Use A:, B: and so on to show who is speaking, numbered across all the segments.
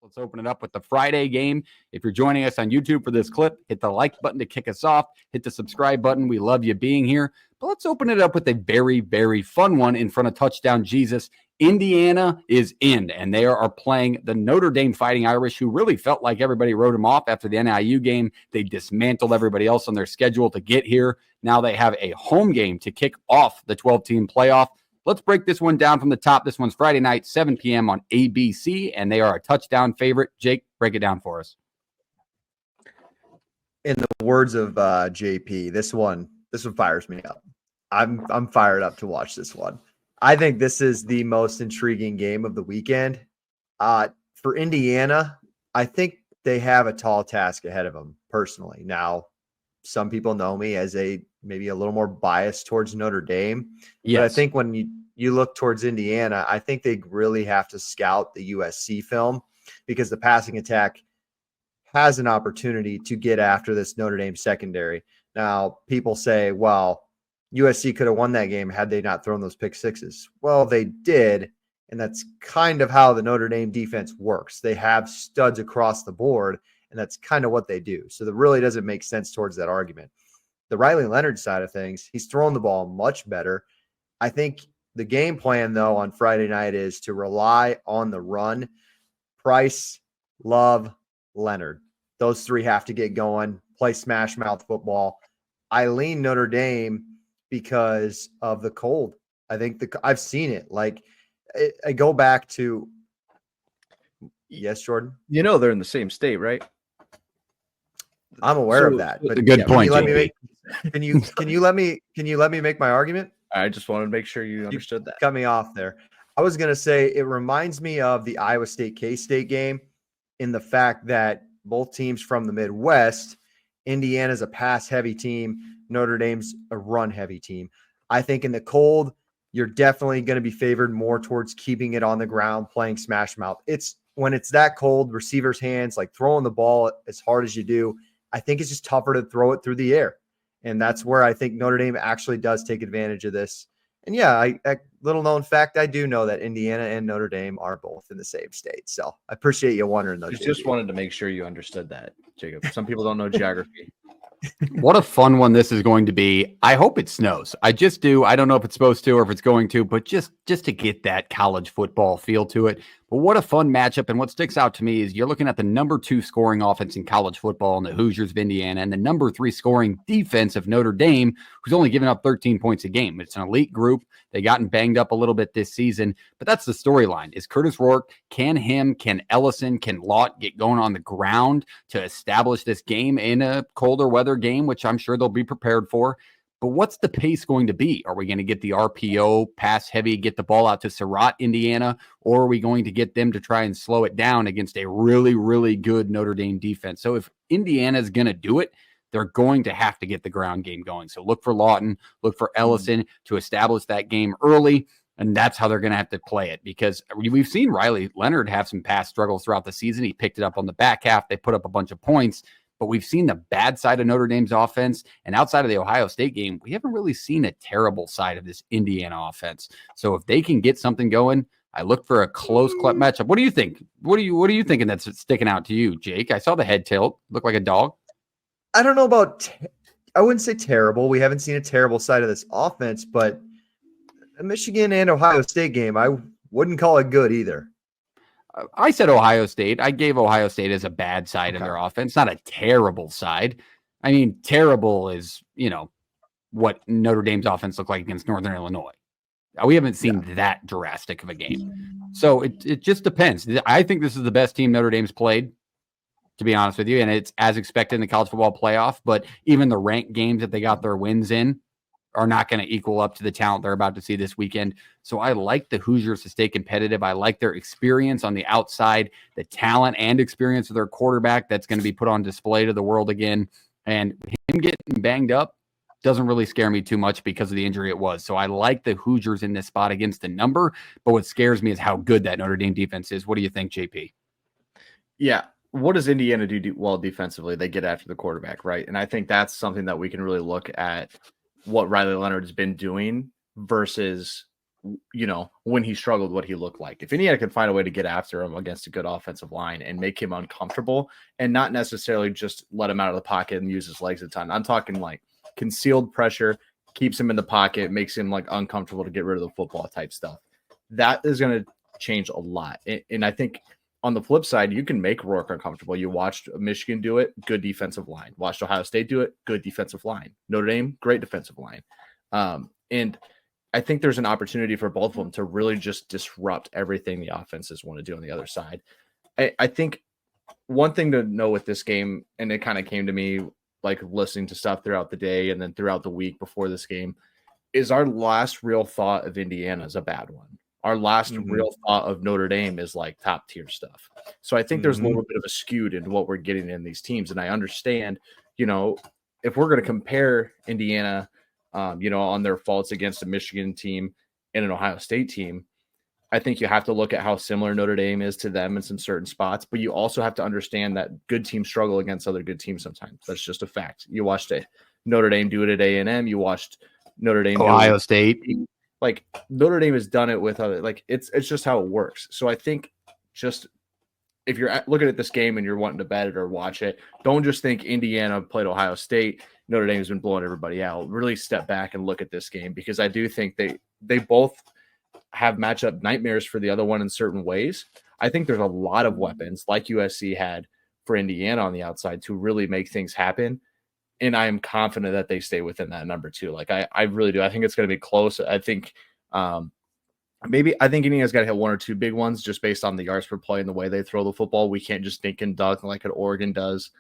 A: Let's open it up with the Friday game. If you're joining us on YouTube for this clip, hit the like button to kick us off. Hit the subscribe button. We love you being here. But let's open it up with a very, very fun one in front of Touchdown Jesus. Indiana is in, and they are playing the Notre Dame Fighting Irish, who really felt like everybody wrote them off after the NIU game. They dismantled everybody else on their schedule to get here. Now they have a home game to kick off the 12-team playoff. Let's break this one down from the top. This one's Friday night, 7 p.m. on ABC, and they are a touchdown favorite. Jake, break it down for us.
B: In the words of JP, this one fires me up. I'm fired up to watch this one. I think this is the most intriguing game of the weekend. For Indiana, I think they have a tall task ahead of them, personally. Now, some people know me as maybe a little more biased towards Notre Dame. Yes. But I think when you look towards Indiana, I think they really have to scout the USC film, because the passing attack has an opportunity to get after this Notre Dame secondary. Now, people say, well, USC could have won that game had they not thrown those pick sixes. Well, they did, and that's kind of how the Notre Dame defense works. They have studs across the board, and that's kind of what they do. So that really doesn't make sense towards that argument. The Riley Leonard side of things, he's throwing the ball much better. I think the game plan, though, on Friday night is to rely on the run. Price, Love, Leonard. Those three have to get going, play smash mouth football. I lean Notre Dame because of the cold. I think I've seen it. Like, I go back to – yes, Jordan?
C: You know they're in the same state, right?
B: I'm aware of that.
A: But a good point.
B: Can you let me make my argument?
C: I just wanted to make sure you understood that.
B: Cut me off there. I was going to say it reminds me of the Iowa State K-State game in the fact that both teams from the Midwest, Indiana's a pass-heavy team, Notre Dame's a run-heavy team. I think in the cold, you're definitely going to be favored more towards keeping it on the ground, playing smash mouth. It's when it's that cold, receivers' hands, like throwing the ball as hard as you do, I think it's just tougher to throw it through the air. And that's where I think Notre Dame actually does take advantage of this. And yeah, a little known fact, I do know that Indiana and Notre Dame are both in the same state. So I appreciate you wondering those.
C: Just wanted to make sure you understood that, Jacob. Some people don't know geography.
A: What a fun one this is going to be. I hope it snows. I just do. I don't know if it's supposed to or if it's going to, but just to get that college football feel to it. But what a fun matchup. And what sticks out to me is you're looking at the number 2 scoring offense in college football in the Hoosiers of Indiana and the number 3 scoring defense of Notre Dame, who's only given up 13 points a game. It's an elite group. They gotten banged up a little bit this season, but that's the storyline. Is Curtis Rourke, can Ellison, can Lott get going on the ground to establish this game in a colder weather game, which I'm sure they'll be prepared for? But what's the pace going to be? Are we going to get the RPO, pass heavy, get the ball out to Surratt, Indiana, or are we going to get them to try and slow it down against a really, really good Notre Dame defense? So if Indiana is going to do it, they're going to have to get the ground game going. So look for Lawton, look for Ellison to establish that game early, and that's how they're going to have to play it, because we've seen Riley Leonard have some pass struggles throughout the season. He picked it up on the back half. They put up a bunch of points, but we've seen the bad side of Notre Dame's offense, and outside of the Ohio State game, we haven't really seen a terrible side of this Indiana offense. So if they can get something going, I look for a close matchup. What do you think? What are you thinking that's sticking out to you, Jake? I saw the head tilt. Look like a dog.
B: I don't know about I wouldn't say terrible. We haven't seen a terrible side of this offense, but the Michigan and Ohio State game, I wouldn't call it good either.
A: I said Ohio State. I gave Ohio State as a bad side of their offense, not a terrible side. I mean, terrible is, what Notre Dame's offense looked like against Northern Illinois. We haven't seen that drastic of a game. So it just depends. I think this is the best team Notre Dame's played, to be honest with you, and it's as expected in the college football playoff. But even the ranked games that they got their wins in are not going to equal up to the talent they're about to see this weekend. So I like the Hoosiers to stay competitive. I like their experience on the outside, the talent and experience of their quarterback that's going to be put on display to the world again. And him getting banged up doesn't really scare me too much because of the injury it was. So I like the Hoosiers in this spot against the number. But what scares me is how good that Notre Dame defense is. What do you think, JP?
C: Yeah. What does Indiana do well defensively? They get after the quarterback, right? And I think that's something that we can really look at what Riley Leonard's been doing versus when he struggled, what he looked like. If Indiana could find a way to get after him against a good offensive line and make him uncomfortable and not necessarily just let him out of the pocket and use his legs a ton. I'm talking like concealed pressure, keeps him in the pocket, makes him like uncomfortable to get rid of the football type stuff. That is going to change a lot. And I think on the flip side, you can make Rourke uncomfortable. You watched Michigan do it, good defensive line. Watched Ohio State do it, good defensive line. Notre Dame, great defensive line. And I think there's an opportunity for both of them to really just disrupt everything the offenses want to do on the other side. I think one thing to know with this game, and it kind of came to me like listening to stuff throughout the day and then throughout the week before this game, is our last real thought of Indiana is a bad one. Our last real thought of Notre Dame is like top tier stuff. So I think there's a little bit of a skewed into what we're getting in these teams. And I understand, if we're going to compare Indiana, on their faults against a Michigan team and an Ohio State team, I think you have to look at how similar Notre Dame is to them in some certain spots, but you also have to understand that good teams struggle against other good teams sometimes. That's just a fact. You watched Notre Dame do it at A&M. You watched Notre Dame
A: Ohio State.
C: Like Notre Dame has done it with other, like it's just how it works. So I think just if you're looking at this game and you're wanting to bet it or watch it, don't just think Indiana played Ohio State, Notre Dame has been blowing everybody out. Really step back and look at this game, because I do think they both have matchup nightmares for the other one in certain ways. I think there's a lot of weapons like USC had for Indiana on the outside to really make things happen. And I am confident that they stay within that number 2. Like I really do. I think it's going to be close. I think I think Indiana's got to hit 1 or 2 big ones just based on the yards per play and the way they throw the football. We can't just dink and dunk like an Oregon does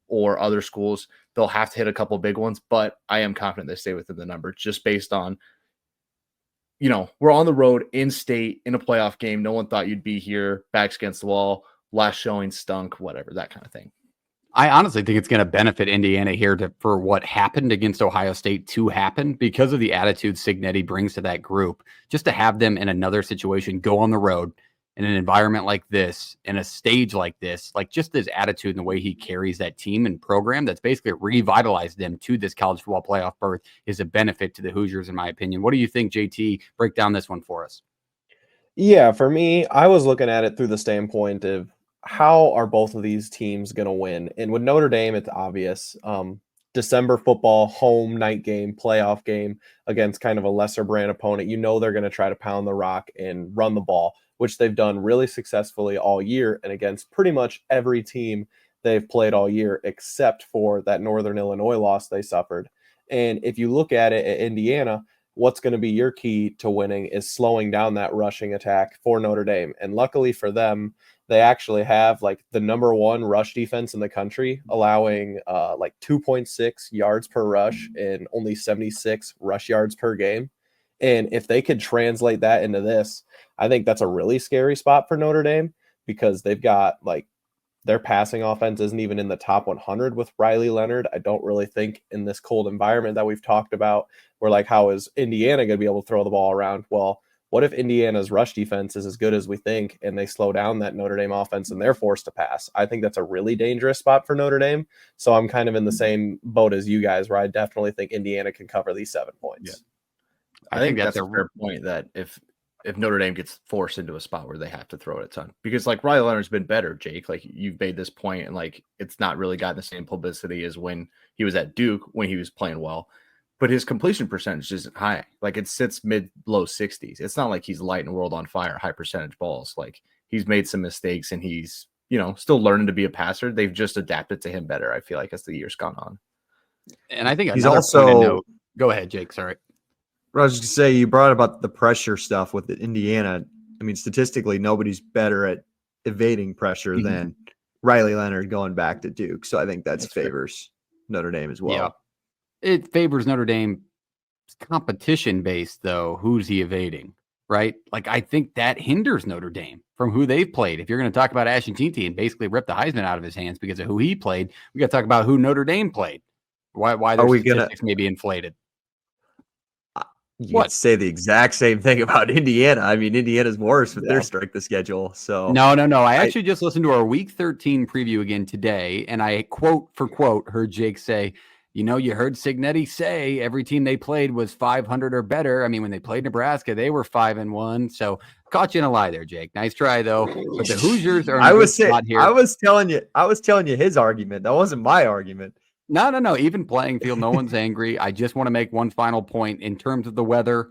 C: or other schools. They'll have to hit a couple big ones, but I am confident they stay within the number just based on, we're on the road in state in a playoff game. No one thought you'd be here, backs against the wall, last showing stunk, whatever, that kind of thing.
A: I honestly think it's going to benefit Indiana here for what happened against Ohio State to happen because of the attitude Cignetti brings to that group. Just to have them in another situation, go on the road in an environment like this, in a stage like this, like just his attitude and the way he carries that team and program that's basically revitalized them to this college football playoff berth is a benefit to the Hoosiers, in my opinion. What do you think, JT? Break down this one for us.
D: Yeah, for me, I was looking at it through the standpoint of how are both of these teams going to win? And with Notre Dame, it's obvious. December football, home night game, playoff game against kind of a lesser brand opponent. They're going to try to pound the rock and run the ball, which they've done really successfully all year and against pretty much every team they've played all year, except for that Northern Illinois loss they suffered. And if you look at it at Indiana, what's going to be your key to winning is slowing down that rushing attack for Notre Dame. And luckily for them, they actually have like the number 1 rush defense in the country, allowing like 2.6 yards per rush and only 76 rush yards per game. And if they could translate that into this, I think that's a really scary spot for Notre Dame, because they've got like their passing offense isn't even in the top 100 with Riley Leonard. I don't really think in this cold environment that we've talked about, we're like, how is Indiana going to be able to throw the ball around? Well, what if Indiana's rush defense is as good as we think and they slow down that Notre Dame offense and they're forced to pass? I think that's a really dangerous spot for Notre Dame. So I'm kind of in the same boat as you guys, where I definitely think Indiana can cover these 7 points.
C: Yeah. I think that's a fair point, that if Notre Dame gets forced into a spot where they have to throw it a ton, because like Riley Leonard's been better, Jake, like you've made this point, and like it's not really gotten the same publicity as when he was at Duke, when he was playing well. But his completion percentage isn't high. Like it sits mid-low 60s. It's not like he's lighting the world on fire, high percentage balls. Like he's made some mistakes and he's, still learning to be a passer. They've just adapted to him better, I feel like, as the years gone on.
A: And I think
B: he's also
A: go ahead, Jake. Sorry.
B: I was just to say, you brought about the pressure stuff with Indiana. I mean, statistically, nobody's better at evading pressure than Riley Leonard going back to Duke. So I think that's favors Notre Dame as well.
A: Yeah. It favors Notre Dame. Competition based, though. Who's he evading? Right? Like, I think that hinders Notre Dame from who they've played. If you're going to talk about Ashton Tinty and basically rip the Heisman out of his hands because of who he played, we got to talk about who Notre Dame played. Why their statistics may be inflated.
B: You could say the exact same thing about Indiana. I mean, Indiana's worse with their strength of schedule. So
A: no. I actually just listened to our Week 13 preview again today, and I quote for quote heard Jake say, You heard Cignetti say every team they played was 500 or better. I mean, when they played Nebraska, they were 5-1. So caught you in a lie there, Jake. Nice try though. But the Hoosiers are in a good spot here.
B: I was telling you his argument. That wasn't my argument.
A: No. Even playing field, no one's angry. I just want to make one final point in terms of the weather.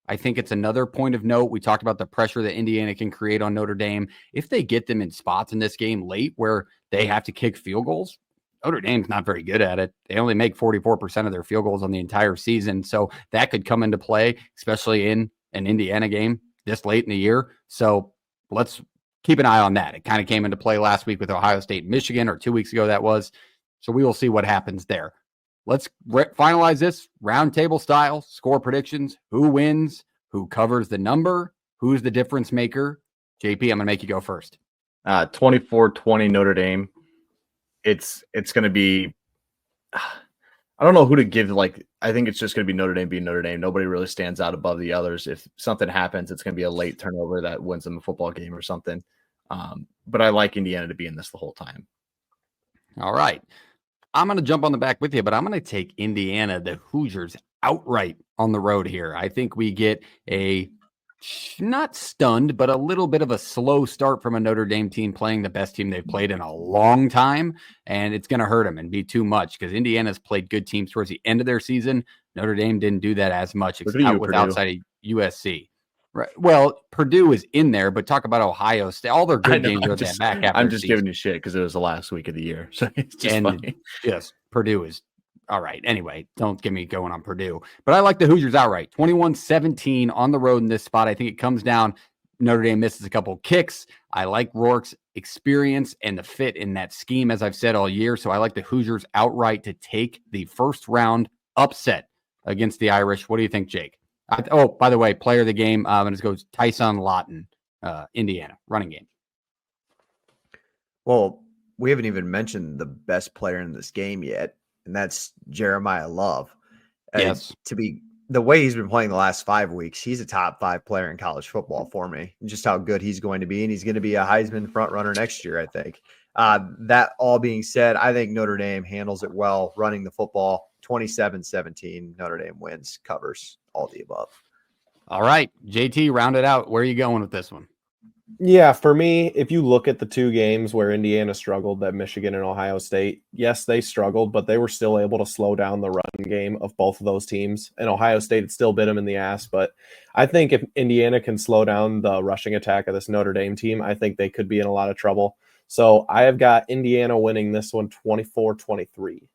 A: I think it's another point of note. We talked about the pressure that Indiana can create on Notre Dame. If they get them in spots in this game late where they have to kick field goals, Notre Dame's not very good at it. They only make 44% of their field goals on the entire season. So that could come into play, especially in an Indiana game this late in the year. So let's keep an eye on that. It kind of came into play last week with Ohio State and Michigan, or 2 weeks ago that was. So we will see what happens there. Let's finalize this roundtable style, score predictions. Who wins? Who covers the number? Who's the difference maker? JP, I'm going to make you go first.
C: 24-20 Notre Dame. It's going to be, I don't know who to give. I think it's just going to be Notre Dame being Notre Dame. Nobody really stands out above the others. If something happens, it's going to be a late turnover that wins them a football game or something. But I like Indiana to be in this the whole time.
A: All right. I'm going to jump on the back with you, but I'm going to take Indiana, the Hoosiers, outright on the road here. I think we get a not stunned, but a little bit of a slow start from a Notre Dame team playing the best team they've played in a long time. And it's going to hurt them and be too much because Indiana's played good teams towards the end of their season. Notre Dame didn't do that as much outside of USC. Right. Well, Purdue is in there, but talk about Ohio State. All their good games are that back half.
C: I'm just giving you shit because it was the last week of the year. So it's just funny.
A: Yes, Purdue is all right. Anyway, don't get me going on Purdue. But I like the Hoosiers outright. 21-17 on the road in this spot. I think it comes down. Notre Dame misses a couple kicks. I like Rourke's experience and the fit in that scheme, as I've said all year. So I like the Hoosiers outright to take the first round upset against the Irish. What do you think, Jake? By the way, player of the game, and it goes Tyson Lawton, Indiana, running game.
B: Well, we haven't even mentioned the best player in this game yet, and that's Jeremiah Love.
A: Yes.
B: To be the way he's been playing the last 5 weeks, he's a top 5 player in college football for me. Just how good he's going to be, and he's going to be a Heisman front runner next year, I think. That all being said, I think Notre Dame handles it well, running the football. 27-17, Notre Dame wins, covers, all the above.
A: All right, JT, round it out. Where are you going with this one?
D: Yeah, for me, if you look at the 2 games where Indiana struggled, that Michigan and Ohio State, yes, they struggled, but they were still able to slow down the run game of both of those teams. And Ohio State still bit them in the ass. But I think if Indiana can slow down the rushing attack of this Notre Dame team, I think they could be in a lot of trouble. So I have got Indiana winning this one 24-23.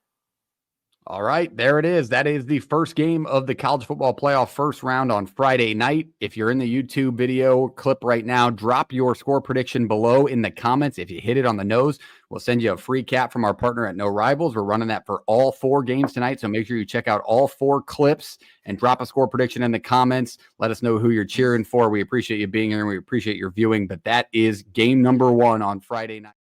A: All right, there it is. That is the first game of the college football playoff first round on Friday night. If you're in the YouTube video clip right now, drop your score prediction below in the comments. If you hit it on the nose, we'll send you a free cap from our partner at No Rivals. We're running that for all 4 games tonight, so make sure you check out all 4 clips and drop a score prediction in the comments. Let us know who you're cheering for. We appreciate you being here, and we appreciate your viewing, but that is game number 1 on Friday night.